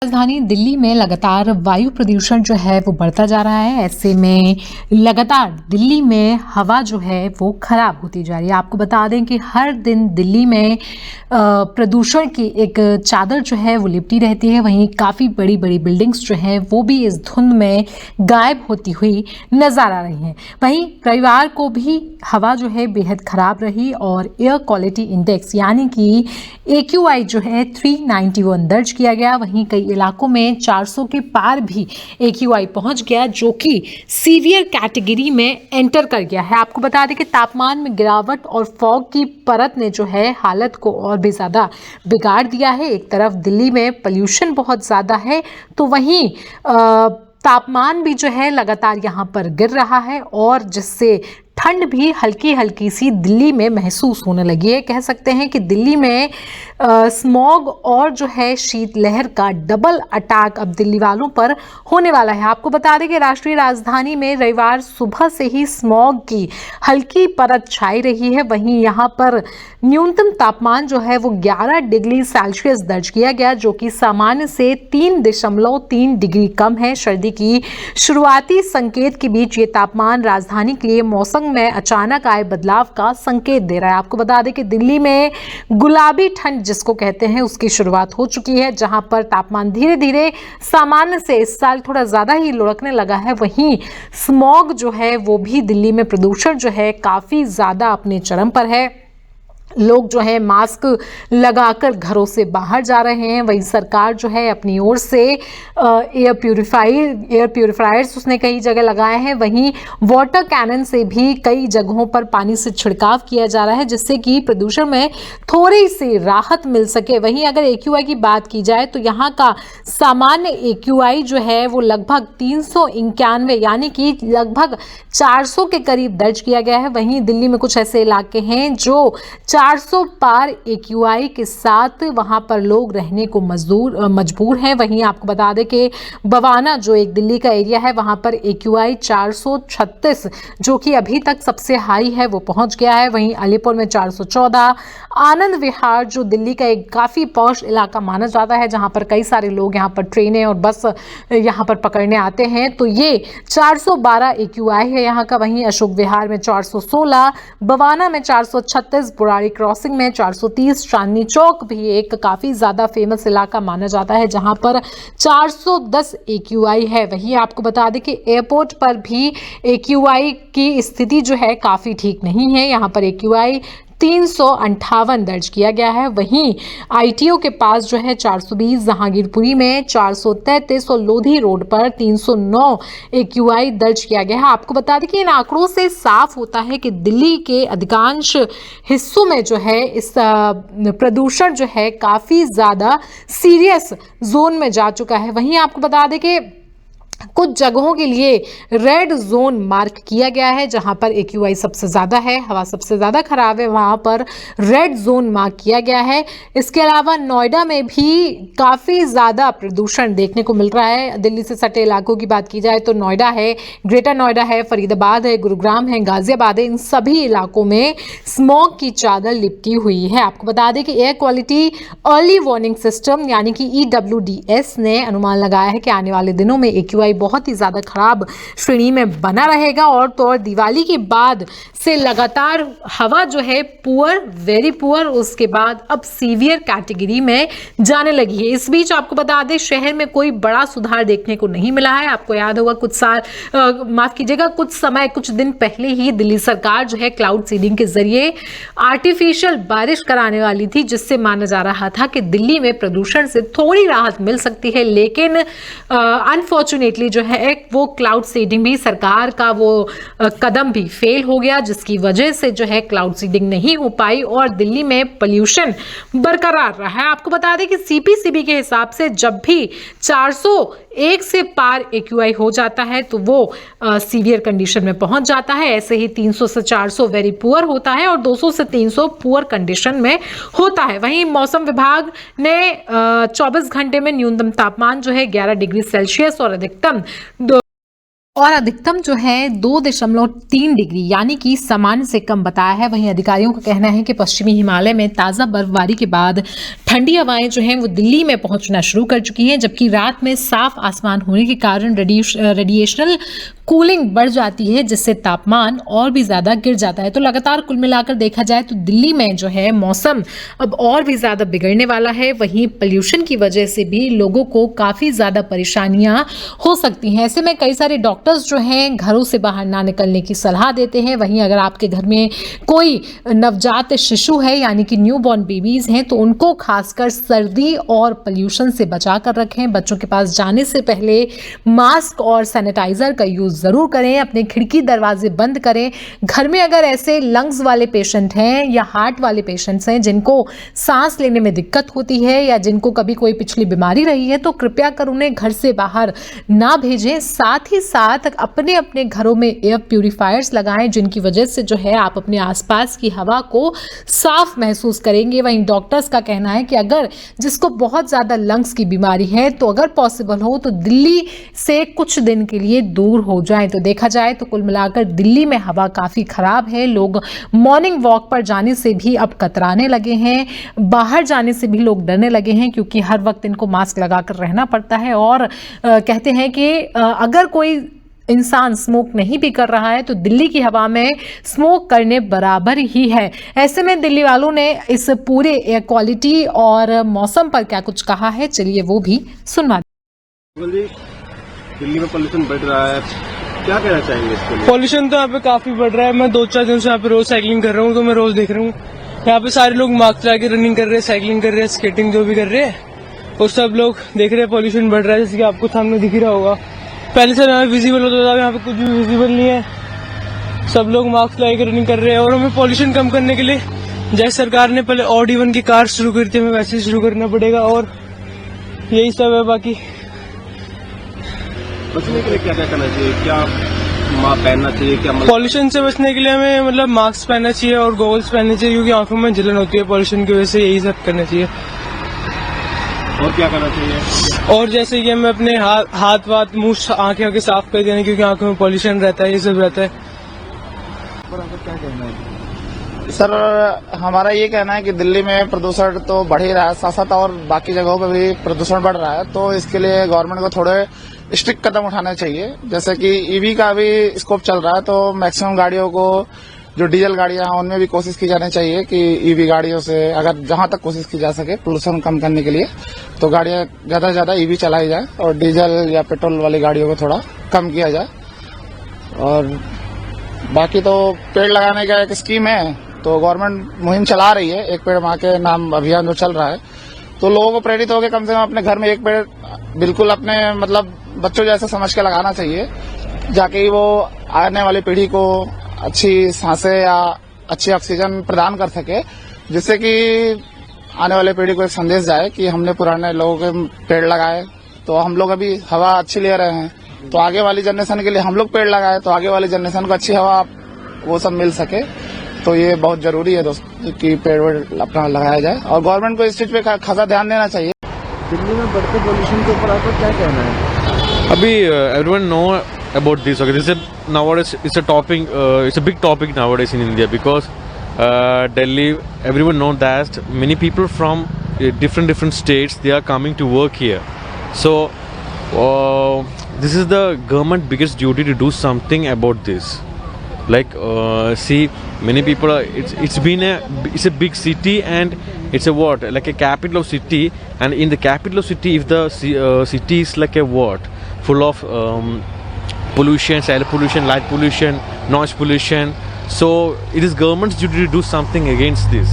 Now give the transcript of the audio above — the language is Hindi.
राजधानी दिल्ली में लगातार वायु प्रदूषण जो है वो बढ़ता जा रहा है। ऐसे में लगातार दिल्ली में हवा जो है वो खराब होती जा रही है। आपको बता दें कि हर दिन दिल्ली में प्रदूषण की एक चादर जो है वो लिपटी रहती है। वहीं काफ़ी बड़ी बड़ी बिल्डिंग्स जो है वो भी इस धुंध में गायब होती हुई नजर आ रही हैं। वहीं रविवार को भी हवा जो है बेहद खराब रही और एयर क्वालिटी इंडेक्स यानी कि AQI जो है 391 दर्ज किया गया। वहीं कई इलाकों में 400 के पार भी AQI पहुंच गया, जो कि सीवियर कैटेगरी में एंटर कर गया है। आपको बता दें कि तापमान में गिरावट और फॉग की परत ने जो है हालत को और भी ज़्यादा बिगाड़ दिया है। एक तरफ दिल्ली में पोल्यूशन बहुत ज़्यादा है, तो वहीं तापमान भी जो है लगातार यहाँ पर गिर रहा है और जिससे ठंड भी हल्की हल्की सी दिल्ली में महसूस होने लगी है। कह सकते हैं कि दिल्ली में स्मॉग और जो है शीतलहर का डबल अटैक अब दिल्ली वालों पर होने वाला है। आपको बता दें कि राष्ट्रीय राजधानी में रविवार सुबह से ही स्मॉग की हल्की परत छाई रही है। वहीं यहाँ पर न्यूनतम तापमान जो है वो 11 डिग्री सेल्सियस दर्ज किया गया, जो कि सामान्य से 3.3 डिग्री कम है। सर्दी की शुरुआती संकेत के बीच ये तापमान राजधानी के लिए मौसम में अचानक आए बदलाव का संकेत दे रहा है। आपको बता दें कि दिल्ली में गुलाबी ठंड जिसको कहते हैं उसकी शुरुआत हो चुकी है, जहां पर तापमान धीरे धीरे सामान्य से इस साल थोड़ा ज्यादा ही लुढ़कने लगा है। वहीं स्मॉग जो है वो भी दिल्ली में प्रदूषण जो है काफी ज्यादा अपने चरम पर है। लोग जो है मास्क लगाकर घरों से बाहर जा रहे हैं। वहीं सरकार जो है अपनी ओर से एयर प्यूरिफायर्स उसने कई जगह लगाए हैं। वहीं वाटर कैनन से भी कई जगहों पर पानी से छिड़काव किया जा रहा है, जिससे कि प्रदूषण में थोड़ी सी राहत मिल सके। वहीं अगर AQI की बात की जाए तो यहाँ का सामान्य AQI जो है वो लगभग 391 यानी कि लगभग 400 के करीब दर्ज किया गया है। वहीं दिल्ली में कुछ ऐसे इलाके हैं जो 400 पार AQI के साथ वहां पर लोग रहने को मजबूर हैं। वहीं आपको बता दें कि बवाना जो एक दिल्ली का एरिया है वहां पर AQI 436 जो कि अभी तक सबसे हाई है वो पहुंच गया है। वहीं अलीपुर में 414, आनंद विहार जो दिल्ली का एक काफ़ी पॉश इलाका माना जाता है, जहां पर कई सारे लोग यहां पर ट्रेनें और बस यहां पर पकड़ने आते हैं, तो ये 412 AQI है यहाँ का। वहीं अशोक विहार में 416, बवाना में 436, बुराड़ी क्रॉसिंग में 430, चांदनी चौक भी एक काफी ज्यादा फेमस इलाका माना जाता है जहां पर 410 AQI है। वहीं आपको बता दें कि एयरपोर्ट पर भी AQI की स्थिति जो है काफी ठीक नहीं है। यहां पर AQI 358 दर्ज किया गया है। वहीं ITO के पास जो है 420, जहांगीरपुरी में 433 और लोधी रोड पर 309 AQI दर्ज किया गया है। आपको बता दें कि इन आंकड़ों से साफ होता है कि दिल्ली के अधिकांश हिस्सों में जो है इस प्रदूषण जो है काफ़ी ज़्यादा सीरियस जोन में जा चुका है। वहीं आपको बता दें कि कुछ जगहों के लिए रेड जोन मार्क किया गया है, जहां पर AQI सबसे ज़्यादा है, हवा सबसे ज़्यादा खराब है, वहां पर रेड जोन मार्क किया गया है। इसके अलावा नोएडा में भी काफ़ी ज़्यादा प्रदूषण देखने को मिल रहा है। दिल्ली से सटे इलाकों की बात की जाए तो नोएडा है, ग्रेटर नोएडा है, फरीदाबाद है, गुरुग्राम है, गाजियाबाद है, इन सभी इलाकों में स्मॉग की चादर लिपटी हुई है। आपको बता दें कि air quality early warning system यानी कि EWDS ने अनुमान लगाया है कि आने वाले दिनों में AQI बहुत ही ज़्यादा खराब श्रेणी में बना रहेगा और तो और दिवाली के बाद से लगातार हवा जो है पुअर, वेरी पुअर, उसके बाद अब सीवियर कैटेगरी में जाने लगी है। इस बीच आपको बता दें शहर में कोई बड़ा सुधार देखने को नहीं मिला है। आपको याद होगा कुछ समय कुछ दिन पहले ही दिल्ली सरकार जो है क्लाउड सीडिंग के जरिए आर्टिफिशियल बारिश कराने वाली थी, जिससे माना जा रहा था कि दिल्ली में प्रदूषण से थोड़ी राहत मिल सकती है। लेकिन अनफॉर्चुनेटली जो है वो क्लाउड सीडिंग भी, सरकार का वो कदम भी फेल हो गया, जिसकी वजह से जो है क्लाउड सीडिंग नहीं हो पाई और दिल्ली में पोल्यूशन बरकरार रहा है। आपको बता दें कि CPCB के हिसाब से जब भी 401 से पार AQI हो जाता है तो वो सीवियर कंडीशन में पहुंच जाता है। ऐसे ही 300 से 400 वेरी पुअर होता है और 200 से 300 पुअर कंडीशन में होता है। वहीं मौसम विभाग ने 24 घंटे में न्यूनतम तापमान जो है 11 डिग्री सेल्सियस और अधिकतम और अधिकतम जो है 2.3 डिग्री यानी कि सामान्य से कम बताया है। वहीं अधिकारियों का कहना है कि पश्चिमी हिमालय में ताज़ा बर्फबारी के बाद ठंडी हवाएं जो हैं वो दिल्ली में पहुंचना शुरू कर चुकी हैं, जबकि रात में साफ आसमान होने के कारण रेडिएशनल कूलिंग बढ़ जाती है, जिससे तापमान और भी ज़्यादा गिर जाता है। तो लगातार कुल मिलाकर देखा जाए तो दिल्ली में जो है मौसम अब और भी ज़्यादा बिगड़ने वाला है। वहीं पोल्यूशन की वजह से भी लोगों को काफ़ी ज़्यादा परेशानियां हो सकती हैं। ऐसे में कई सारे डॉक्टर्स जो हैं घरों से बाहर ना निकलने की सलाह देते हैं। वहीं अगर आपके घर में कोई नवजात शिशु है यानी कि न्यूबॉर्न बेबीज़ हैं तो उनको खासकर सर्दी और पोल्यूशन से बचा कर रखें। बच्चों के पास जाने से पहले मास्क और सैनिटाइजर का यूज़ ज़रूर करें। अपने खिड़की दरवाजे बंद करें। घर में अगर ऐसे लंग्स वाले पेशेंट हैं या हार्ट वाले पेशेंट्स हैं जिनको सांस लेने में दिक्कत होती है या जिनको कभी कोई पिछली बीमारी रही है तो कृपया कर उन्हें घर से बाहर ना भेजें। साथ ही साथ अपने अपने घरों में एयर प्यूरिफायर्स लगाएं, जिनकी वजह से जो है आप अपने आसपास की हवा को साफ महसूस करेंगे। वहीं डॉक्टर्स का कहना है कि अगर जिसको बहुत ज़्यादा लंग्स की बीमारी है तो अगर पॉसिबल हो तो दिल्ली से कुछ दिन के लिए दूर हो जाए। तो देखा जाए तो कुल मिलाकर दिल्ली में हवा काफ़ी ख़राब है। लोग मॉर्निंग वॉक पर जाने से भी अब कतराने लगे हैं, बाहर जाने से भी लोग डरने लगे हैं क्योंकि हर वक्त इनको मास्क लगाकर रहना पड़ता है। और कहते हैं कि अगर कोई इंसान स्मोक नहीं भी कर रहा है तो दिल्ली की हवा में स्मोक करने बराबर ही है। ऐसे में दिल्ली वालों ने इस पूरे एयर क्वालिटी और मौसम पर क्या कुछ कहा है, चलिए वो भी सुनवा। दिल्ली में पोल्यूशन बढ़ रहा है, क्या कहना चाहेंगे इसके लिए? पॉल्यूशन तो यहाँ पे काफी बढ़ रहा है। मैं 2-4 दिन से यहाँ पे रोज साइकिलिंग कर रहा हूँ तो मैं रोज देख रहा हूँ यहाँ पे सारे लोग मास्क लगा के रनिंग कर रहे हैं, साइकिलिंग कर रहे हैं, स्केटिंग जो भी कर रहे हैं और सब लोग देख रहे हैं पॉल्यूशन बढ़ रहा है। जैसे कि आपको सामने दिख ही रहा होगा, पहले से यहाँ विजिबल होता था, यहाँ पे कुछ भी विजिबल नहीं है। सब लोग मास्क लगा के रनिंग कर रहे हैं और हमें पॉल्यूशन कम करने के लिए जैसे सरकार ने पहले ऑड इवन की कार शुरू करी थी, हमें वैसे शुरू करना पड़ेगा और यही सब है। बाकी बचने के लिए क्या क्या करना चाहिए, क्या मास्क पहनना चाहिए, क्या पॉल्यूशन से बचने के लिए हमें मतलब मास्क पहनना चाहिए और गॉगल्स पहनने चाहिए क्योंकि आंखों में जलन होती है पॉल्यूशन की वजह से। यही सब करना चाहिए। और क्या करना चाहिए? और जैसे कि हमें अपने हाथ वाथ मुंह आंखें साफ कर देना क्योंकि आंखों में पॉल्यूशन रहता है, ये सब रहता है। क्या कहना है सर? हमारा ये कहना है कि दिल्ली में प्रदूषण तो बढ़ ही रहा है, साथ साथ और बाकी जगहों पर भी प्रदूषण बढ़ रहा है। तो इसके लिए गवर्नमेंट को थोड़े स्ट्रिक्ट कदम उठाने चाहिए। जैसे कि ईवी का भी स्कोप चल रहा है तो मैक्सिमम गाड़ियों को, जो डीजल गाड़ियां हैं उनमें भी कोशिश की जानी चाहिए कि ईवी गाड़ियों से अगर जहां तक कोशिश की जा सके पोल्यूशन कम करने के लिए तो गाड़ियां ज्यादा से ज्यादा ईवी चलाई जाए और डीजल या पेट्रोल वाली गाड़ियों को थोड़ा कम किया जाए। और बाकी तो पेड़ लगाने का एक स्कीम है तो गवर्नमेंट मुहिम चला रही है, एक पेड़ माँ के नाम अभियान जो चल रहा है। तो लोगों को प्रेरित होकर कम से कम अपने घर में एक पेड़ बिल्कुल अपने मतलब बच्चों जैसे समझ के लगाना चाहिए, जाके वो आने वाली पीढ़ी को अच्छी सांसें या अच्छी ऑक्सीजन प्रदान कर सके, जिससे कि आने वाले पीढ़ी को एक संदेश जाए कि हमने पुराने लोगों के पेड़ लगाए तो हम लोग अभी हवा अच्छी ले रहे हैं, तो आगे वाली जनरेशन के लिए हम लोग पेड़ लगाए तो आगे वाली जनरेशन को अच्छी हवा वो सब मिल सके। तो ये बहुत जरूरी है दोस्तों कि पेड़ वेड़ अपना लगाया जाए और गवर्नमेंट को इस चीज पे खासा ध्यान देना चाहिए। दिल्ली में बढ़ते पोल्यूशन के ऊपर आपका क्या कहना है? अभी everyone know about this. Okay, this is nowadays it's a topic. It's a big topic nowadays in India because Delhi. Everyone knows that many people from different states they are coming to work here. So this is the government biggest duty to do something about this. Like see, many people are. It's a big city and it's a what like a capital of city. And in the capital of city, if the city is like a what full of pollution, air pollution, light pollution, noise pollution. So it is government's duty to do something against this.